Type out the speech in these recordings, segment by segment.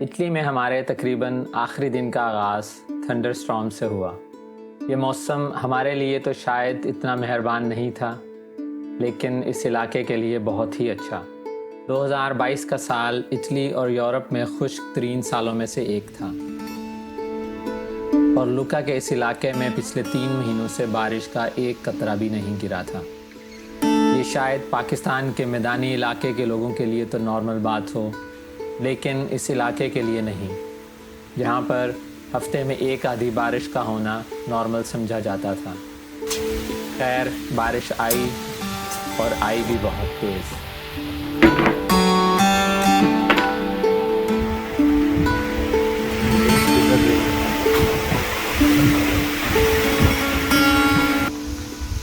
Italy में हमारे तकरीबन आखिरी दिन का आगाज़ थंडरस्टॉर्म से हुआ। ये मौसम हमारे लिए तो शायद इतना मेहरबान नहीं था, लेकिन इस इलाके के लिए बहुत ही अच्छा। 2022 का साल इटली और यूरोप में खुश्क तरीन सालों में से एक था, और लुका के इस इलाके में पिछले 3 महीनों से बारिश का एक कतरा भी नहीं गिरा था। ये शायद पाकिस्तान के मैदानी इलाके के लोगों के लिए तो नॉर्मल बात हो, लेकिन इस इलाके के लिए नहीं, जहाँ पर हफ्ते में एक आधी बारिश का होना नॉर्मल समझा जाता था। खैर, बारिश आई और आई भी बहुत तेज़।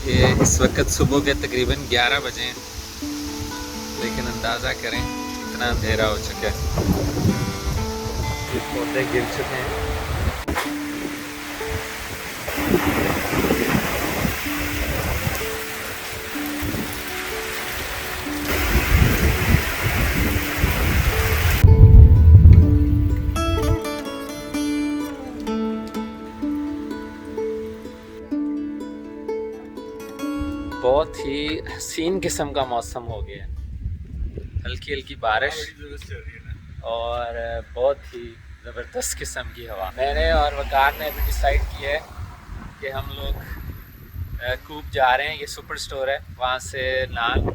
ये इस वक्त सुबह के तकरीबन 11 बजे हैं, लेकिन अंदाज़ा करें कितना अंधेरा हो चुका है। ये पौधे गिर चुके हैं। बहुत ही हसीन किस्म का मौसम हो गया, हल्की हल्की बारिश और बहुत ही ज़बरदस्त किस्म की हवा। मैंने और वकार ने अभी डिसाइड किया है कि हम लोग कूप जा रहे हैं। ये सुपर स्टोर है, वहाँ से नान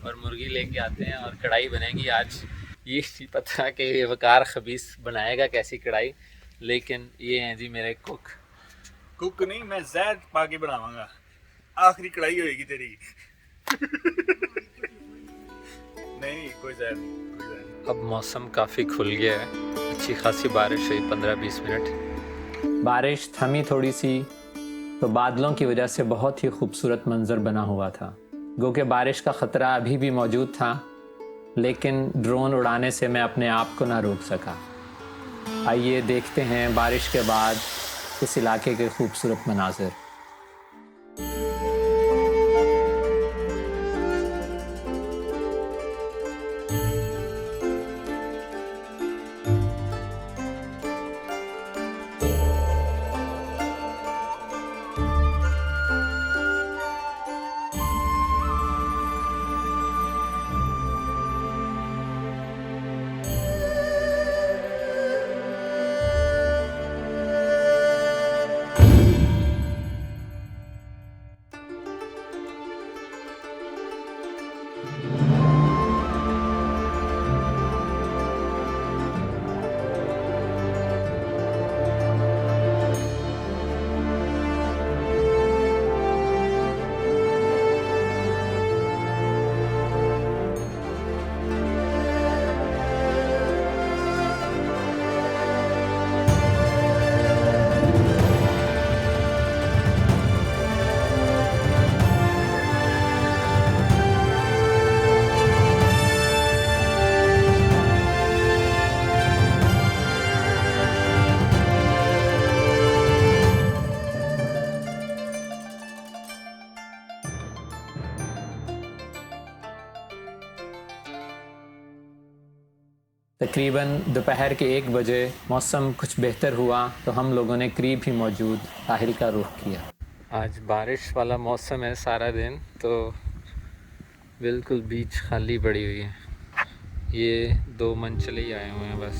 और मुर्गी लेके आते हैं और कढ़ाई बनेगी आज। ये नहीं पता कि ये वकार खबीस बनाएगा कैसी कढ़ाई, लेकिन ये हैं जी मेरे कुक नहीं, मैं जहर पाके बनावांगा। आखिरी कढ़ाई होएगी तेरी। नहीं, कोई जहर नहीं। अब मौसम काफ़ी खुल गया है, अच्छी खासी बारिश हुई 15-20 मिनट। बारिश थमी थोड़ी सी तो बादलों की वजह से बहुत ही खूबसूरत मंजर बना हुआ था। गो कि बारिश का ख़तरा अभी भी मौजूद था, लेकिन ड्रोन उड़ाने से मैं अपने आप को ना रोक सका। आइए देखते हैं बारिश के बाद इस इलाके के खूबसूरत मनाज़िर। तकरीबन दोपहर के 1 बजे मौसम कुछ बेहतर हुआ तो हम लोगों ने करीब ही मौजूद साहिल का रुख किया। आज बारिश वाला मौसम है सारा दिन, तो बिल्कुल बीच खाली पड़ी हुई है। ये 2 मंचले ही आए हुए हैं बस।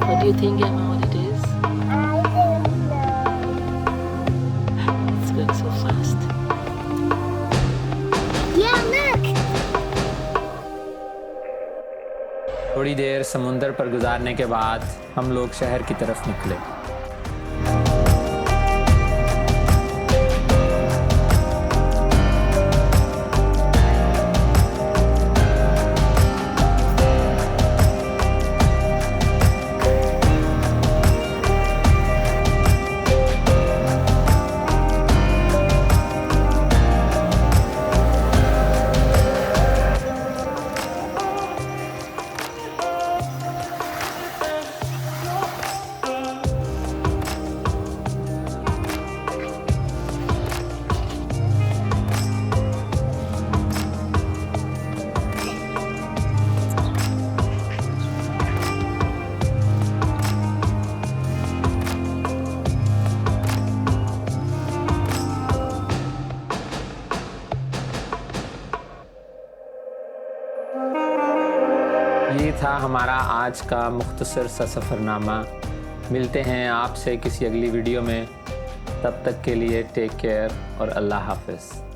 What do you think, Emma, what it is? It's going so fast. Yeah, look! थोड़ी देर समुंदर पर गुजारने के बाद हम लोग शहर की तरफ निकले। ये था हमारा आज का मुख्तसर सा सफ़रनामा। मिलते हैं आपसे किसी अगली वीडियो में, तब तक के लिए टेक केयर और अल्लाह हाफ़िज़।